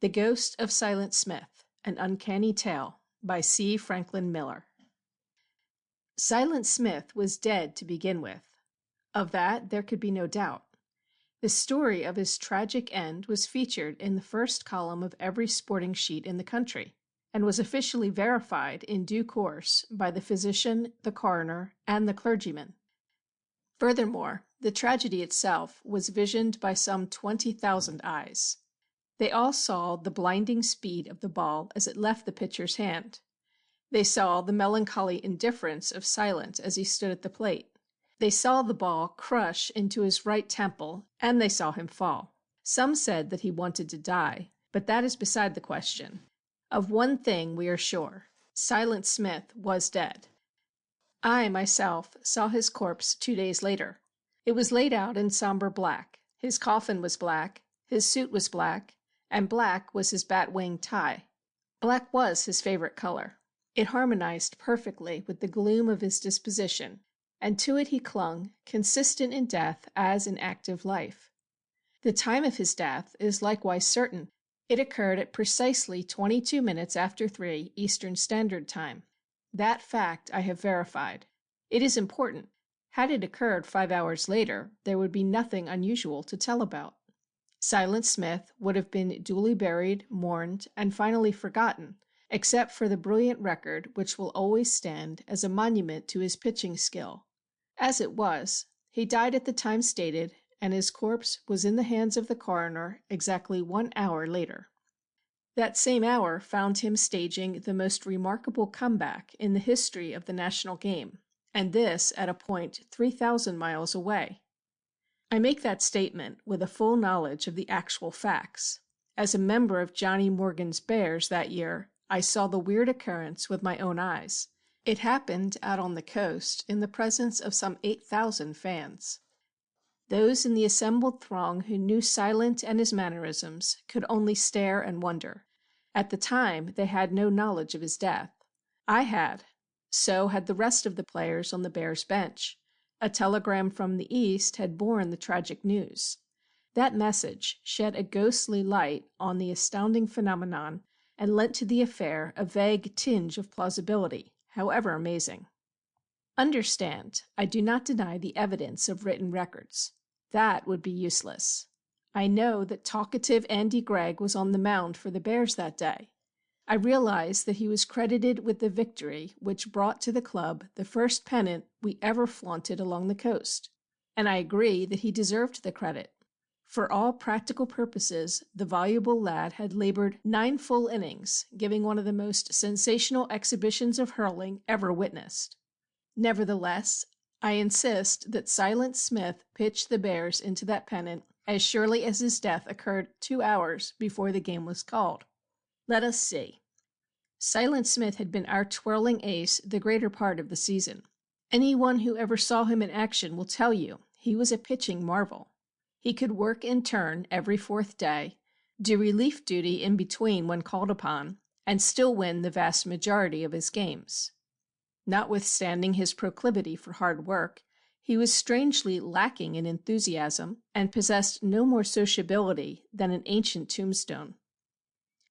The Ghost of Silent Smith, An Uncanny Tale by C. Franklin Miller. Silent Smith was dead to begin with. Of that there could be no doubt. The story of his tragic end was featured in the first column of every sporting sheet in the country, and was officially verified in due course by the physician, the coroner, and the clergyman. Furthermore, the tragedy itself was visioned by some 20,000 eyes. They all saw the blinding speed of the ball as it left the pitcher's hand. They saw the melancholy indifference of Silent as he stood at the plate. They saw the ball crush into his right temple, and they saw him fall. Some said that he wanted to die, but that is beside the question. Of one thing we are sure: Silent Smith was dead. I, myself, saw his corpse 2 days later. It was laid out in somber black. His coffin was black, his suit was black, and black was his bat-wing tie. Black was his favorite color. It harmonized perfectly with the gloom of his disposition, and to it he clung, consistent in death as in active life. The time of his death is likewise certain. It occurred at precisely 22 minutes after 3 Eastern Standard Time. That fact I have verified. It is important. Had it occurred 5 hours later, there would be nothing unusual to tell about. Silent Smith would have been duly buried, mourned, and finally forgotten, except for the brilliant record which will always stand as a monument to his pitching skill. As it was, he died at the time stated, and his corpse was in the hands of the coroner exactly 1 hour later. That same hour found him staging the most remarkable comeback in the history of the national game, and this at a point 3,000 miles away. I make that statement with a full knowledge of the actual facts. As a member of Johnny Morgan's Bears that year, I saw the weird occurrence with my own eyes. It happened out on the coast in the presence of some 8,000 fans. Those in the assembled throng who knew Silent and his mannerisms could only stare and wonder. At the time, they had no knowledge of his death. I had. So had the rest of the players on the Bears bench. A telegram from the East had borne the tragic news. That message shed a ghostly light on the astounding phenomenon and lent to the affair a vague tinge of plausibility, however amazing. Understand, I do not deny the evidence of written records. That would be useless. I know that talkative Andy Gregg was on the mound for the Bears that day. I realize that he was credited with the victory which brought to the club the first pennant we ever flaunted along the coast, and I agree that he deserved the credit. For all practical purposes, the voluble lad had labored 9 full innings, giving one of the most sensational exhibitions of hurling ever witnessed. Nevertheless, I insist that Silent Smith pitched the Bears into that pennant as surely as his death occurred 2 hours before the game was called. Let us see. Silent Smith had been our twirling ace the greater part of the season. Anyone who ever saw him in action will tell you he was a pitching marvel. He could work in turn every 4th day, do relief duty in between when called upon, and still win the vast majority of his games. Notwithstanding his proclivity for hard work, he was strangely lacking in enthusiasm and possessed no more sociability than an ancient tombstone.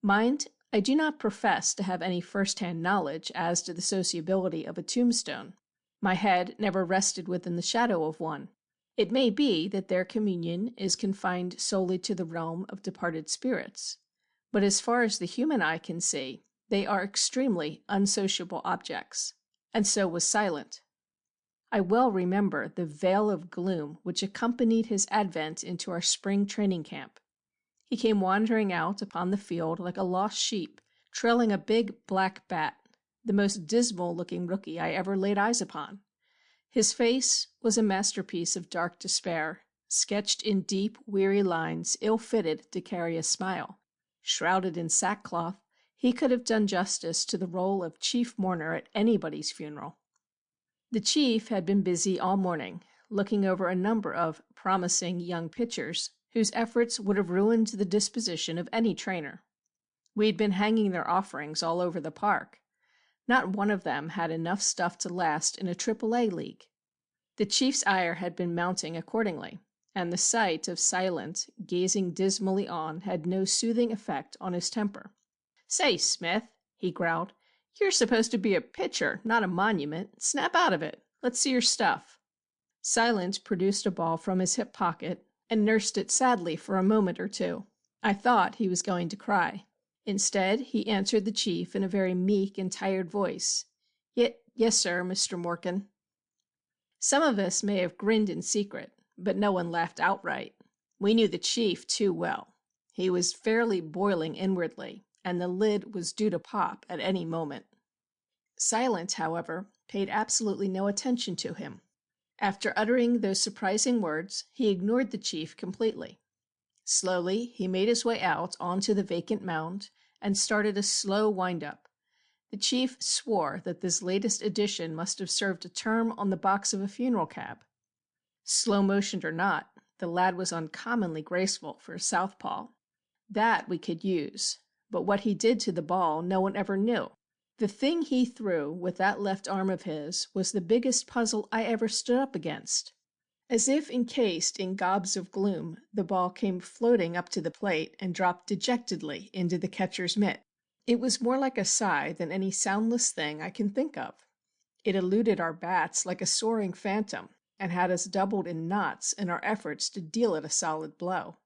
Mind, I do not profess to have any first-hand knowledge as to the sociability of a tombstone. My head never rested within the shadow of one. It may be that their communion is confined solely to the realm of departed spirits, but as far as the human eye can see, they are extremely unsociable objects, and so was Silent. I well remember the veil of gloom which accompanied his advent into our spring training camp. He came wandering out upon the field like a lost sheep, trailing a big black bat, the most dismal-looking rookie I ever laid eyes upon. His face was a masterpiece of dark despair, sketched in deep, weary lines ill-fitted to carry a smile. Shrouded in sackcloth, he could have done justice to the role of chief mourner at anybody's funeral. The chief had been busy all morning, looking over a number of promising young pitchers whose efforts would have ruined the disposition of any trainer. We had been hanging their offerings all over the park. Not one of them had enough stuff to last in a AAA league. The chief's ire had been mounting accordingly, and the sight of Silent gazing dismally on had no soothing effect on his temper. "Say, Smith," he growled, "you're supposed to be a pitcher, not a monument. Snap out of it. Let's see your stuff." Silent produced a ball from his hip pocket and nursed it sadly for a moment or two. I thought he was going to cry. Instead, he answered the chief in a very meek and tired voice. Yes, sir, Mr. Morgan." Some of us may have grinned in secret, but no one laughed outright. We knew the chief too well. He was fairly boiling inwardly, and the lid was due to pop at any moment. Silent, however, paid absolutely no attention to him. After uttering those surprising words, he ignored the chief completely. Slowly, he made his way out onto the vacant mound and started a slow wind-up. The chief swore that this latest addition must have served a term on the box of a funeral cab. Slow-motioned or not, the lad was uncommonly graceful for a southpaw. That we could use, but what he did to the ball no one ever knew. The thing he threw with that left arm of his was the biggest puzzle I ever stood up against. As if encased in gobs of gloom, the ball came floating up to the plate and dropped dejectedly into the catcher's mitt. It was more like a sigh than any soundless thing I can think of. It eluded our bats like a soaring phantom, and had us doubled in knots in our efforts to deal it a solid blow.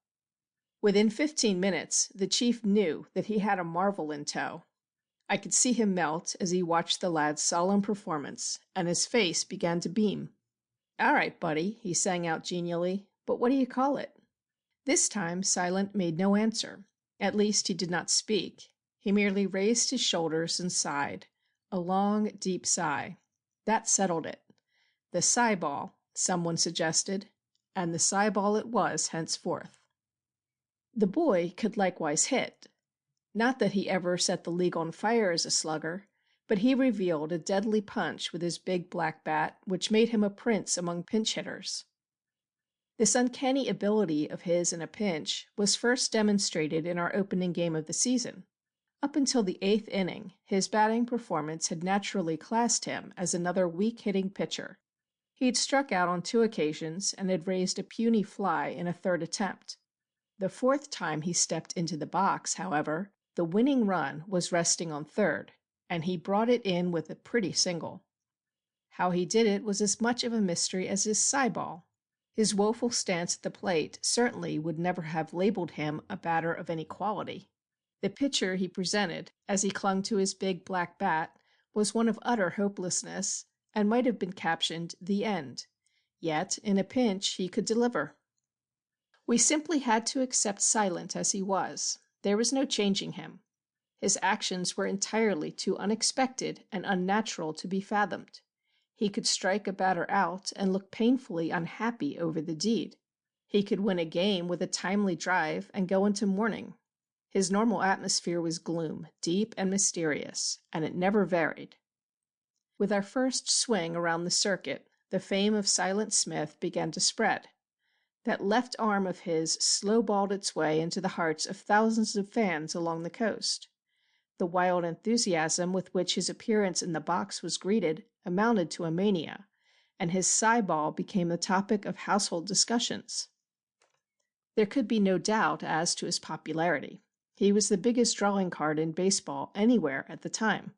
Within 15 minutes, the chief knew that he had a marvel in tow. I could see him melt as he watched the lad's solemn performance, and his face began to beam. "All right, buddy," he sang out genially, "but what do you call it?" This time Silent made no answer. At least he did not speak. He merely raised his shoulders and sighed. A long, deep sigh. That settled it. The sigh-ball, someone suggested, and the sigh-ball it was henceforth. The boy could likewise hit. Not that he ever set the league on fire as a slugger, but he revealed a deadly punch with his big black bat which made him a prince among pinch hitters. This uncanny ability of his in a pinch was first demonstrated in our opening game of the season. Up until the 8th inning, his batting performance had naturally classed him as another weak-hitting pitcher. He had struck out on 2 occasions and had raised a puny fly in a 3rd attempt. The 4th time he stepped into the box, however, the winning run was resting on 3rd, and he brought it in with a pretty single. How he did it was as much of a mystery as his sigh-ball. His woeful stance at the plate certainly would never have labeled him a batter of any quality. The picture he presented, as he clung to his big black bat, was one of utter hopelessness, and might have been captioned "The End." Yet, in a pinch, he could deliver. We simply had to accept Silent as he was. There was no changing him. His actions were entirely too unexpected and unnatural to be fathomed. He could strike a batter out and look painfully unhappy over the deed. He could win a game with a timely drive and go into mourning. His normal atmosphere was gloom, deep and mysterious, and it never varied. With our first swing around the circuit, the fame of Silent Smith began to spread. That left arm of his slow-balled its way into the hearts of thousands of fans along the coast. The wild enthusiasm with which his appearance in the box was greeted amounted to a mania, and his sigh-ball became the topic of household discussions. There could be no doubt as to his popularity. He was the biggest drawing card in baseball anywhere at the time.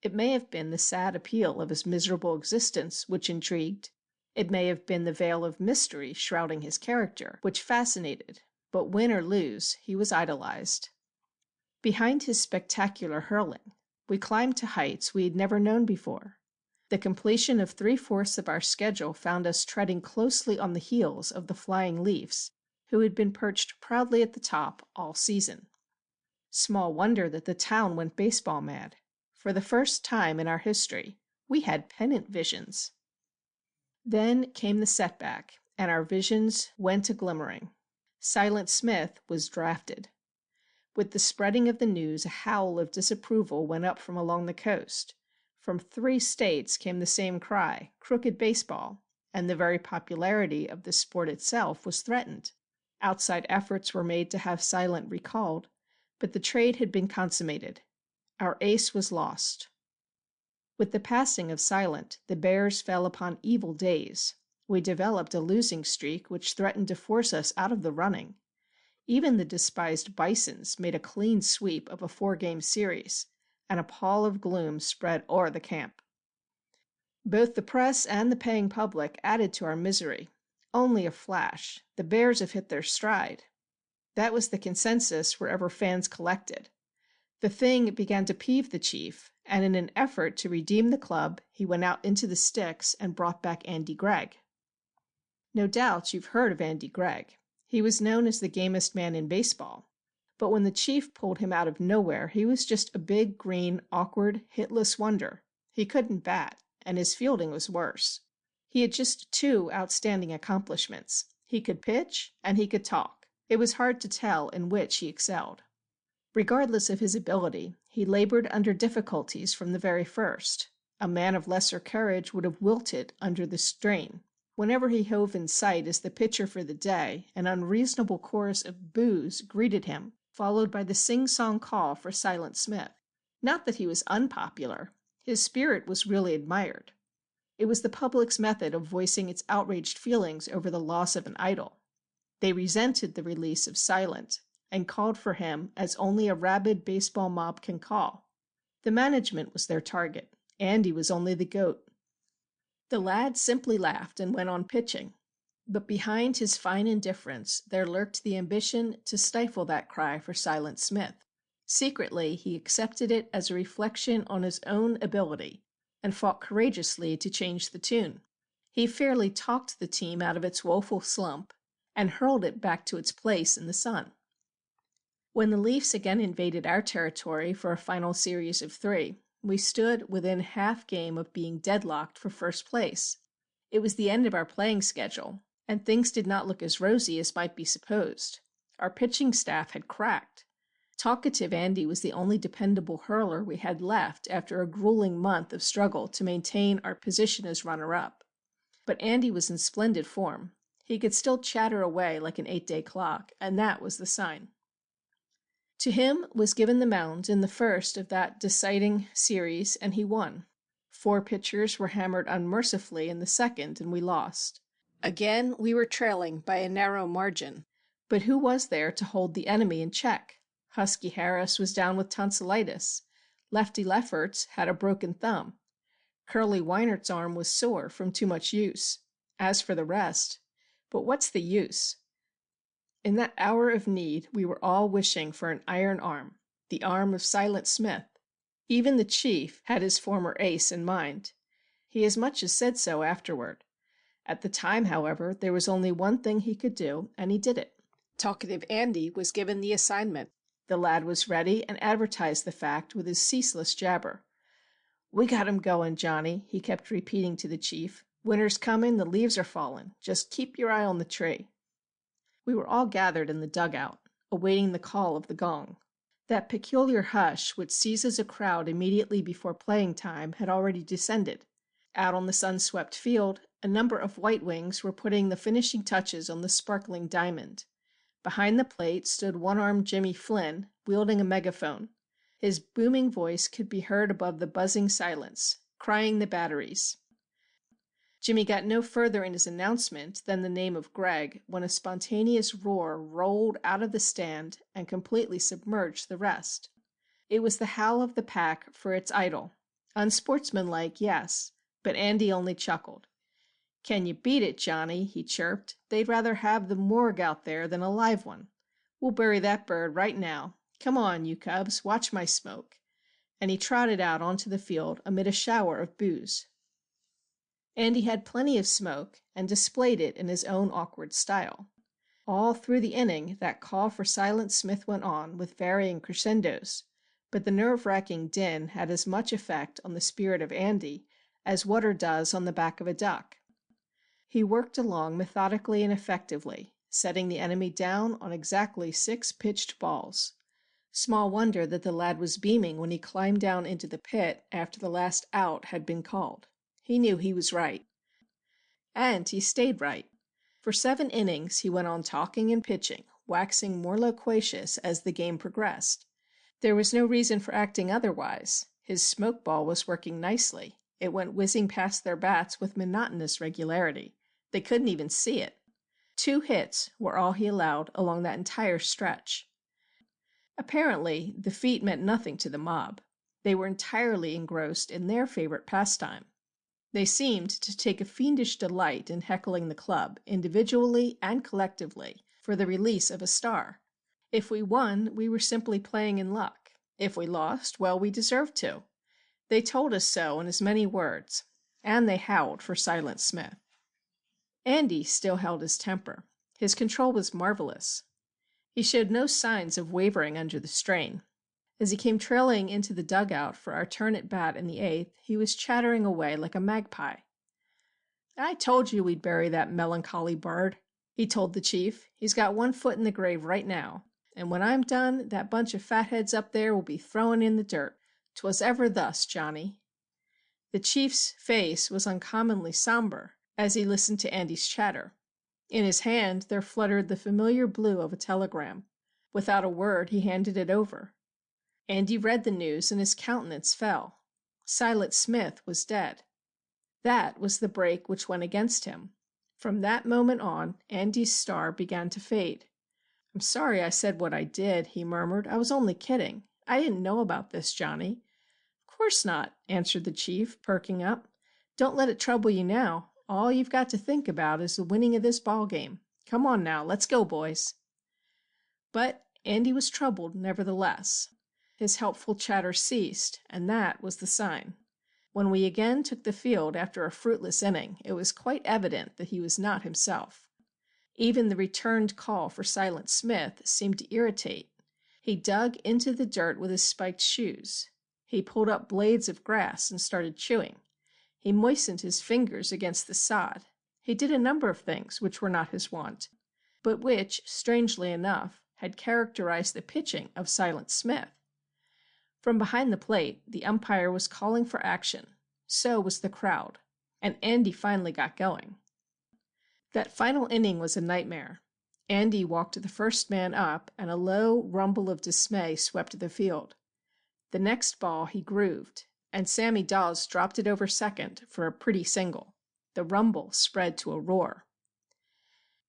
It may have been the sad appeal of his miserable existence which intrigued. It may have been the veil of mystery shrouding his character which fascinated, but win or lose, he was idolized. Behind his spectacular hurling, we climbed to heights we had never known before. The completion of 3/4 of our schedule found us treading closely on the heels of the Flying Leafs, who had been perched proudly at the top all season. Small wonder that the town went baseball mad. For the first time in our history, we had pennant visions. Then came the setback, and our visions went a glimmering. Silent Smith was drafted. With the spreading of the news, a howl of disapproval went up from along the coast. From 3 states came the same cry, "Crooked baseball," and the very popularity of the sport itself was threatened. Outside efforts were made to have Silent recalled, but the trade had been consummated. Our ace was lost. With the passing of Silent, the Bears fell upon evil days. We developed a losing streak which threatened to force us out of the running. Even the despised Bisons made a clean sweep of a 4-game series, and a pall of gloom spread o'er the camp. Both the press and the paying public added to our misery. Only a flash. The Bears have hit their stride. That was the consensus wherever fans collected. The thing began to peeve the chief, and in an effort to redeem the club, he went out into the sticks and brought back Andy Gregg. No doubt you've heard of Andy Gregg. He was known as the gamest man in baseball. But when the chief pulled him out of nowhere, he was just a big, green, awkward, hitless wonder. He couldn't bat, and his fielding was worse. He had just 2 outstanding accomplishments. He could pitch, and he could talk. It was hard to tell in which he excelled. Regardless of his ability, he labored under difficulties from the very first. A man of lesser courage would have wilted under the strain. Whenever he hove in sight as the pitcher for the day, an unreasonable chorus of boos greeted him, followed by the sing-song call for Silent Smith. Not that he was unpopular. His spirit was really admired. It was the public's method of voicing its outraged feelings over the loss of an idol. They resented the release of Silent, and called for him as only a rabid baseball mob can call. The management was their target. Andy was only the goat. The lad simply laughed and went on pitching. But behind his fine indifference there lurked the ambition to stifle that cry for Silent Smith. Secretly, he accepted it as a reflection on his own ability, and fought courageously to change the tune. He fairly talked the team out of its woeful slump, and hurled it back to its place in the sun. When the Leafs again invaded our territory for a final series of 3, we stood within half game of being deadlocked for first place. It was the end of our playing schedule, and things did not look as rosy as might be supposed. Our pitching staff had cracked. Talkative Andy was the only dependable hurler we had left after a grueling month of struggle to maintain our position as runner-up. But Andy was in splendid form. He could still chatter away like an 8-day clock, and that was the sign. To him was given the mound in the first of that deciding series, and he won. 4 pitchers were hammered unmercifully in the second, and we lost. Again, we were trailing by a narrow margin. But who was there to hold the enemy in check? Husky Harris was down with tonsillitis. Lefty Lefferts had a broken thumb. Curly Weinert's arm was sore from too much use. As for the rest, but what's the use? In that hour of need, we were all wishing for an iron arm, the arm of Silent Smith. Even the chief had his former ace in mind. He as much as said so afterward. At the time, however, there was only one thing he could do, and he did it. Talkative Andy was given the assignment. The lad was ready and advertised the fact with his ceaseless jabber. "We got him going, Johnny," he kept repeating to the chief. "Winter's coming, the leaves are falling. Just keep your eye on the tree." We were all gathered in the dugout, awaiting the call of the gong. That peculiar hush which seizes a crowd immediately before playing time had already descended. Out on the sun-swept field, a number of White Wings were putting the finishing touches on the sparkling diamond. Behind the plate stood one-armed Jimmy Flynn, wielding a megaphone. His booming voice could be heard above the buzzing silence, crying the batteries. Jimmy got no further in his announcement than the name of Gregg when a spontaneous roar rolled out of the stand and completely submerged the rest. It was the howl of the pack for its idol. Unsportsmanlike, yes, but Andy only chuckled. "Can you beat it, Johnny?" he chirped. "They'd rather have the morgue out there than a live one. We'll bury that bird right now. Come on, you cubs, watch my smoke." And he trotted out onto the field amid a shower of boos. Andy had plenty of smoke and displayed it in his own awkward style. All through the inning, that call for Silent Smith went on with varying crescendos, but the nerve-wracking din had as much effect on the spirit of Andy as water does on the back of a duck. He worked along methodically and effectively, setting the enemy down on exactly 6 pitched balls. Small wonder that the lad was beaming when he climbed down into the pit after the last out had been called. He knew he was right. And he stayed right. For 7 innings he went on talking and pitching, waxing more loquacious as the game progressed. There was no reason for acting otherwise. His smoke ball was working nicely. It went whizzing past their bats with monotonous regularity. They couldn't even see it. 2 hits were all he allowed along that entire stretch. Apparently, the feat meant nothing to the mob. They were entirely engrossed in their favorite pastime. They seemed to take a fiendish delight in heckling the club, individually and collectively, for the release of a star. If we won, we were simply playing in luck. If we lost, well, we deserved to. They told us so in as many words, and they howled for Silent Smith. Andy still held his temper. His control was marvelous. He showed no signs of wavering under the strain. As he came trailing into the dugout for our turn at bat in the 8th, he was chattering away like a magpie. "I told you we'd bury that melancholy bird," he told the chief. "He's got 1 foot in the grave right now, and when I'm done, that bunch of fatheads up there will be throwing in the dirt. 'Twas ever thus, Johnny." The chief's face was uncommonly somber as he listened to Andy's chatter. In his hand there fluttered the familiar blue of a telegram. Without a word, he handed it over. Andy read the news and his countenance fell. Silent Smith was dead. That was the break which went against him. From that moment on, Andy's star began to fade. "I'm sorry I said what I did," he murmured. "I was only kidding. I didn't know about this, Johnny." "Of course not," answered the chief, perking up. "Don't let it trouble you now. All you've got to think about is the winning of this ball game. Come on now, let's go, boys." But Andy was troubled nevertheless. His helpful chatter ceased, and that was the sign. When we again took the field after a fruitless inning, it was quite evident that he was not himself. Even the returned call for Silent Smith seemed to irritate. He dug into the dirt with his spiked shoes. He pulled up blades of grass and started chewing. He moistened his fingers against the sod. He did a number of things which were not his wont, but which, strangely enough, had characterized the pitching of Silent Smith. From behind the plate, the umpire was calling for action. So was the crowd. And Andy finally got going. That final inning was a nightmare. Andy walked the first man up, and a low rumble of dismay swept the field. The next ball he grooved, and Sammy Dawes dropped it over second for a pretty single. The rumble spread to a roar.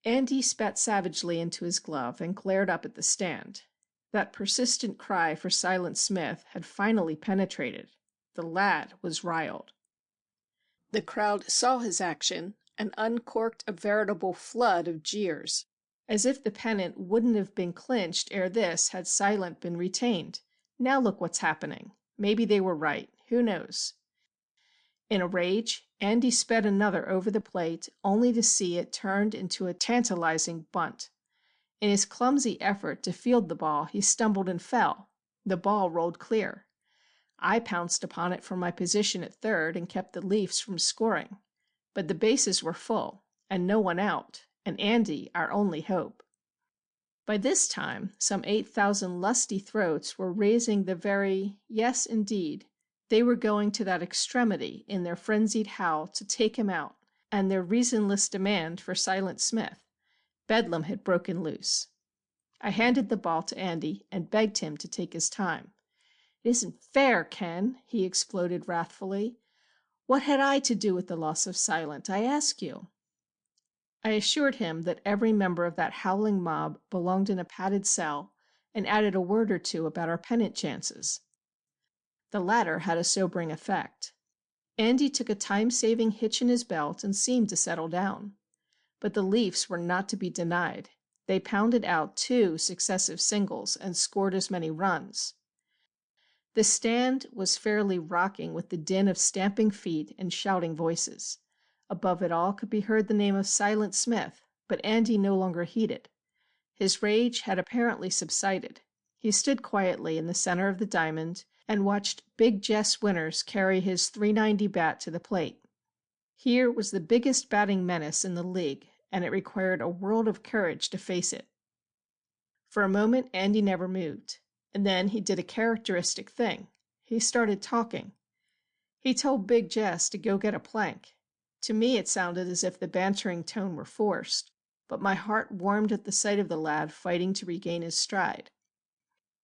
Andy spat savagely into his glove and glared up at the stand. That persistent cry for Silent Smith had finally penetrated. The lad was riled. The crowd saw his action and uncorked a veritable flood of jeers, as if the pennant wouldn't have been clinched ere this had Silent been retained. Now look what's happening. Maybe they were right. Who knows? In a rage, Andy sped another over the plate, only to see it turned into a tantalizing bunt. In his clumsy effort to field the ball, he stumbled and fell. The ball rolled clear. I pounced upon it from my position at third and kept the Leafs from scoring. But the bases were full, and no one out, and Andy our only hope. By this time, some 8,000 lusty throats were raising the yes, indeed, they were going to that extremity in their frenzied howl to take him out, and their reasonless demand for Silent Smith. Bedlam had broken loose. I handed the ball to Andy and begged him to take his time. "It isn't fair, Ken," he exploded wrathfully. "What had I to do with the loss of Silent, I ask you?" I assured him that every member of that howling mob belonged in a padded cell, and added a word or two about our pennant chances. The latter had a sobering effect. Andy took a time-saving hitch in his belt and seemed to settle down. But the Leafs were not to be denied. They pounded out 2 successive singles and scored as many runs. The stand was fairly rocking with the din of stamping feet and shouting voices. Above it all could be heard the name of Silent Smith, but Andy no longer heeded. His rage had apparently subsided. He stood quietly in the center of the diamond and watched Big Jess Winters carry his .390 bat to the plate. Here was the biggest batting menace in the league, and it required a world of courage to face it. For a moment, Andy never moved, and then he did a characteristic thing. He started talking. He told Big Jess to go get a plank. To me it sounded as if the bantering tone were forced, but my heart warmed at the sight of the lad fighting to regain his stride.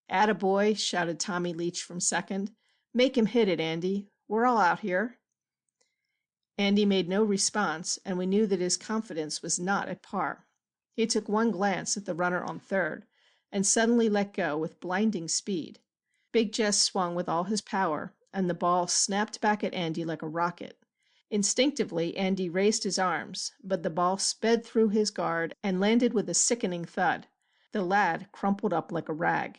"Attaboy," shouted Tommy Leach from second. "Make him hit it, Andy. We're all out here." Andy made no response, and we knew that his confidence was not at par. He took one glance at the runner on third, and suddenly let go with blinding speed. Big Jess swung with all his power, and the ball snapped back at Andy like a rocket. Instinctively, Andy raised his arms, but the ball sped through his guard and landed with a sickening thud. The lad crumpled up like a rag.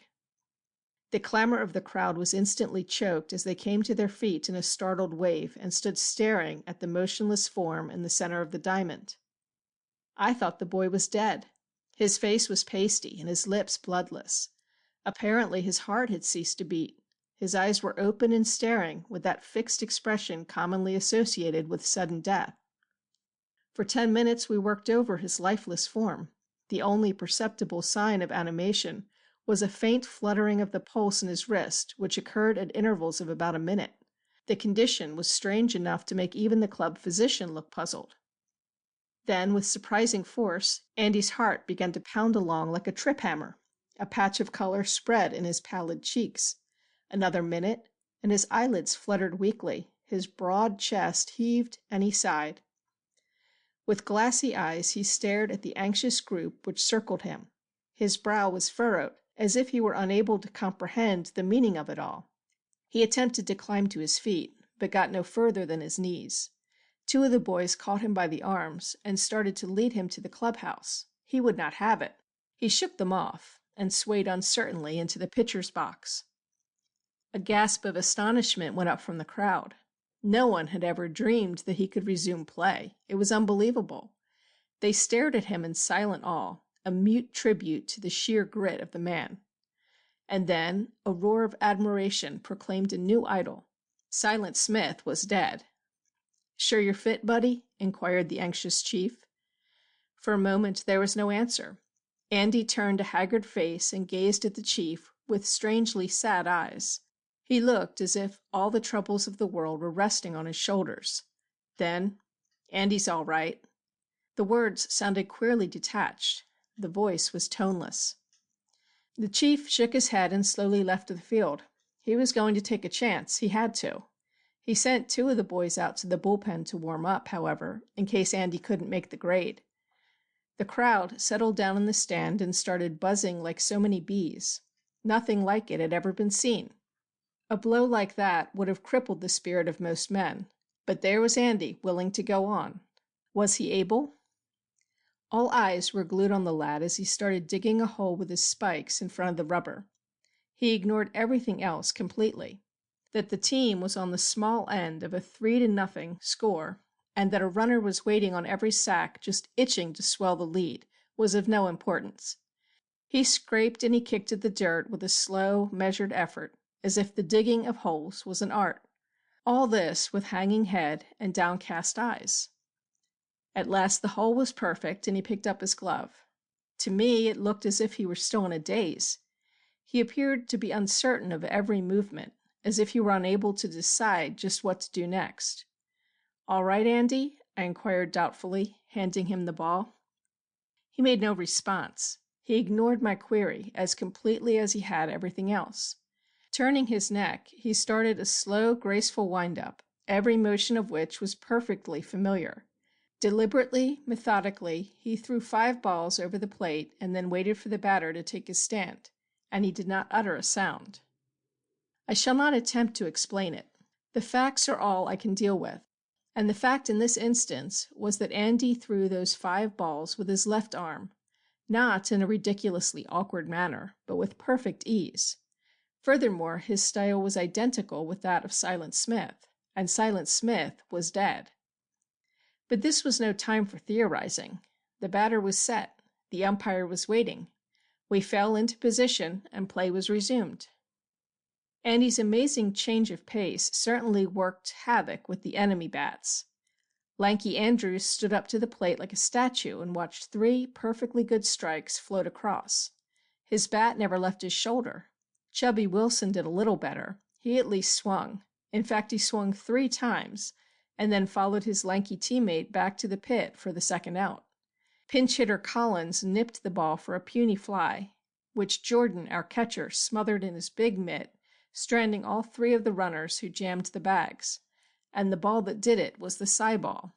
The clamor of the crowd was instantly choked as they came to their feet in a startled wave and stood staring at the motionless form in the center of the diamond. I thought the boy was dead. His face was pasty and his lips bloodless. Apparently his heart had ceased to beat. His eyes were open and staring with that fixed expression commonly associated with sudden death. For 10 minutes we worked over his lifeless form. The only perceptible sign of animation was a faint fluttering of the pulse in his wrist, which occurred at intervals of about a minute. The condition was strange enough to make even the club physician look puzzled. Then, with surprising force, Andy's heart began to pound along like a trip hammer. A patch of color spread in his pallid cheeks. Another minute, and his eyelids fluttered weakly, his broad chest heaved, and he sighed. With glassy eyes he stared at the anxious group which circled him. His brow was furrowed, as if he were unable to comprehend the meaning of it all. He attempted to climb to his feet, but got no further than his knees. 2 of the boys caught him by the arms and started to lead him to the clubhouse. He would not have it. He shook them off and swayed uncertainly into the pitcher's box. A gasp of astonishment went up from the crowd. No one had ever dreamed that he could resume play. It was unbelievable. They stared at him in silent awe, a mute tribute to the sheer grit of the man. And then a roar of admiration proclaimed a new idol. Silent Smith was dead. "Sure you're fit, buddy?" inquired the anxious chief. For a moment there was no answer. Andy turned a haggard face and gazed at the chief with strangely sad eyes. He looked as if all the troubles of the world were resting on his shoulders. Then, "Andy's all right." The words sounded queerly detached. The voice was toneless. The chief shook his head and slowly left the field. He was going to take a chance. He had to. He sent 2 of the boys out to the bullpen to warm up, however, in case Andy couldn't make the grade. The crowd settled down in the stand and started buzzing like so many bees. Nothing like it had ever been seen. A blow like that would have crippled the spirit of most men. But there was Andy, willing to go on. Was he able? All eyes were glued on the lad as he started digging a hole with his spikes in front of the rubber. He ignored everything else completely. That the team was on the small end of a 3-0 score, and that a runner was waiting on every sack just itching to swell the lead, was of no importance. He scraped and he kicked at the dirt with a slow, measured effort, as if the digging of holes was an art. All this with hanging head and downcast eyes. At last the hole was perfect, and he picked up his glove. To me, it looked as if he were still in a daze. He appeared to be uncertain of every movement, as if he were unable to decide just what to do next. "All right, Andy?" I inquired doubtfully, handing him the ball. He made no response. He ignored my query as completely as he had everything else. Turning his neck, he started a slow, graceful wind-up, every motion of which was perfectly familiar. Deliberately, methodically, he threw 5 balls over the plate and then waited for the batter to take his stand, and he did not utter a sound. I shall not attempt to explain it. The facts are all I can deal with, and the fact in this instance was that Andy threw those 5 balls with his left arm, not in a ridiculously awkward manner, but with perfect ease. Furthermore, his style was identical with that of Silent Smith, and Silent Smith was dead. But this was no time for theorizing. The batter was set. The umpire was waiting. We fell into position, and play was resumed. Andy's amazing change of pace certainly worked havoc with the enemy bats. Lanky Andrews stood up to the plate like a statue and watched 3 perfectly good strikes float across. His bat never left his shoulder. Chubby Wilson did a little better. He at least swung. In fact, he swung 3 times, and then followed his lanky teammate back to the pit for the second out. Pinch hitter Collins nipped the ball for a puny fly, which Jordan, our catcher, smothered in his big mitt, stranding all 3 of the runners who jammed the bags. and the ball that did it was the sigh-ball.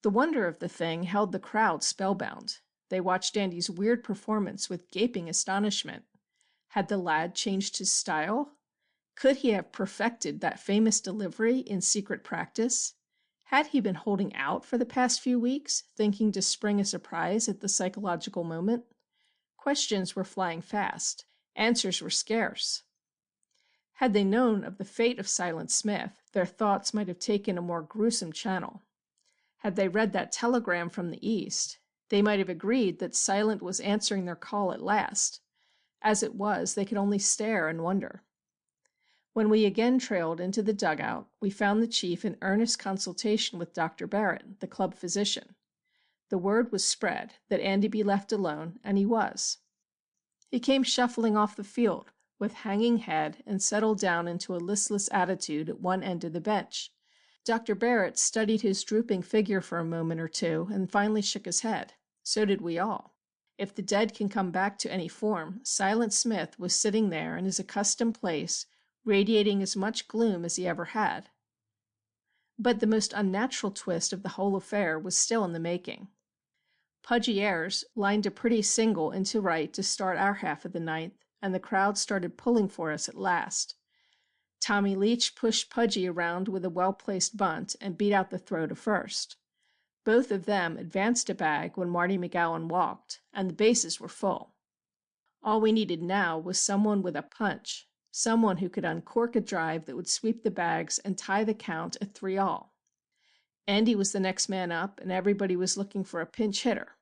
The wonder of the thing held the crowd spellbound. They watched Andy's weird performance with gaping astonishment. Had the lad changed his style? Could he have perfected that famous delivery in secret practice? Had he been holding out for the past few weeks, thinking to spring a surprise at the psychological moment? Questions were flying fast. Answers were scarce. Had they known of the fate of Silent Smith, their thoughts might have taken a more gruesome channel. Had they read that telegram from the East, they might have agreed that Silent was answering their call at last. As it was, they could only stare and wonder. When we again trailed into the dugout, we found the chief in earnest consultation with Dr. Barrett, the club physician. The word was spread that Andy be left alone, and he was. He came shuffling off the field, with hanging head, and settled down into a listless attitude at one end of the bench. Dr. Barrett studied his drooping figure for a moment or two, and finally shook his head. So did we all. If the dead can come back to any form, Silent Smith was sitting there in his accustomed place, radiating as much gloom as he ever had. But the most unnatural twist of the whole affair was still in the making. Pudgy Ayres lined a pretty single into right to start our half of the ninth, and the crowd started pulling for us at last. Tommy Leach pushed Pudgy around with a well-placed bunt and beat out the throw to first. Both of them advanced a bag when Marty McGowan walked, and the bases were full. All we needed now was someone with a punch, someone who could uncork a drive that would sweep the bags and tie the count at 3-all. Andy was the next man up, and everybody was looking for a pinch hitter.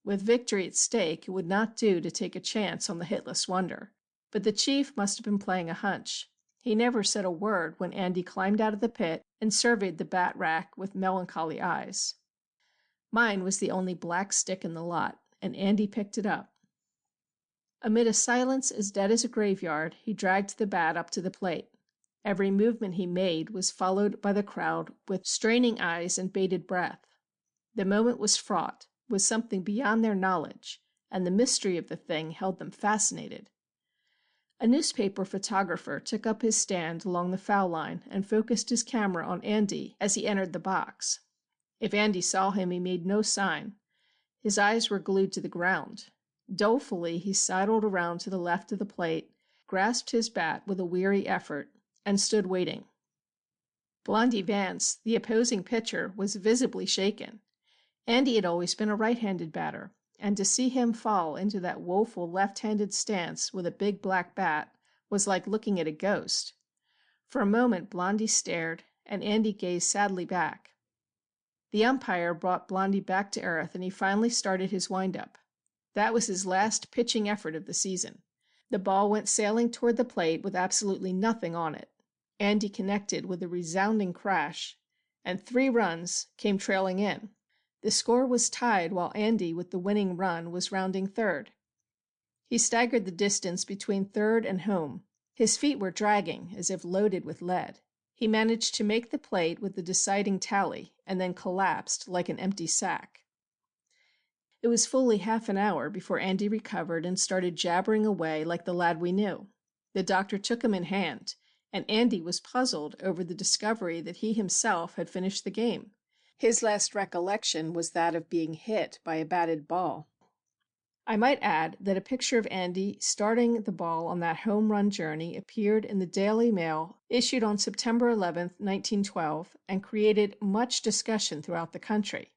With victory at stake, it would not do to take a chance on the hitless wonder. But the chief must have been playing a hunch. He never said a word when Andy climbed out of the pit and surveyed the bat rack with melancholy eyes. Mine was the only black stick in the lot, and Andy picked it up. Amid a silence as dead as a graveyard, he dragged the bat up to the plate. Every movement he made was followed by the crowd with straining eyes and bated breath. The moment was fraught with something beyond their knowledge, and the mystery of the thing held them fascinated. A newspaper photographer took up his stand along the foul line and focused his camera on Andy as he entered the box. If Andy saw him, he made no sign. His eyes were glued to the ground. Dolefully, he sidled around to the left of the plate, grasped his bat with a weary effort, and stood waiting. Blondie Vance, the opposing pitcher, was visibly shaken. Andy had always been a right-handed batter, and to see him fall into that woeful left-handed stance with a big black bat was like looking at a ghost. For a moment Blondie stared, and Andy gazed sadly back. The umpire brought Blondie back to earth, and he finally started his wind-up. That was his last pitching effort of the season. The ball went sailing toward the plate with absolutely nothing on it. Andy connected with a resounding crash, and 3 runs came trailing in. The score was tied while Andy, with the winning run, was rounding third. He staggered the distance between third and home. His feet were dragging as if loaded with lead. He managed to make the plate with the deciding tally, and then collapsed like an empty sack. It was fully half an hour before Andy recovered and started jabbering away like the lad we knew. The doctor took him in hand, and Andy was puzzled over the discovery that he himself had finished the game. His last recollection was that of being hit by a batted ball. I might add that a picture of Andy starting the ball on that home run journey appeared in the Daily Mail, issued on September 11, 1912, and created much discussion throughout the country.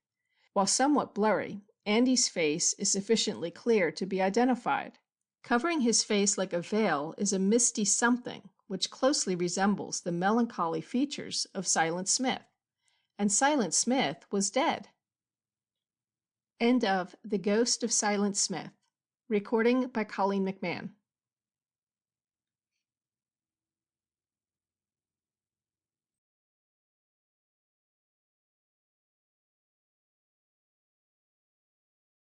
While somewhat blurry, Andy's face is sufficiently clear to be identified. Covering his face like a veil is a misty something which closely resembles the melancholy features of Silent Smith. And Silent Smith was dead. End of The Ghost of Silent Smith. Recording by Colleen McMahon.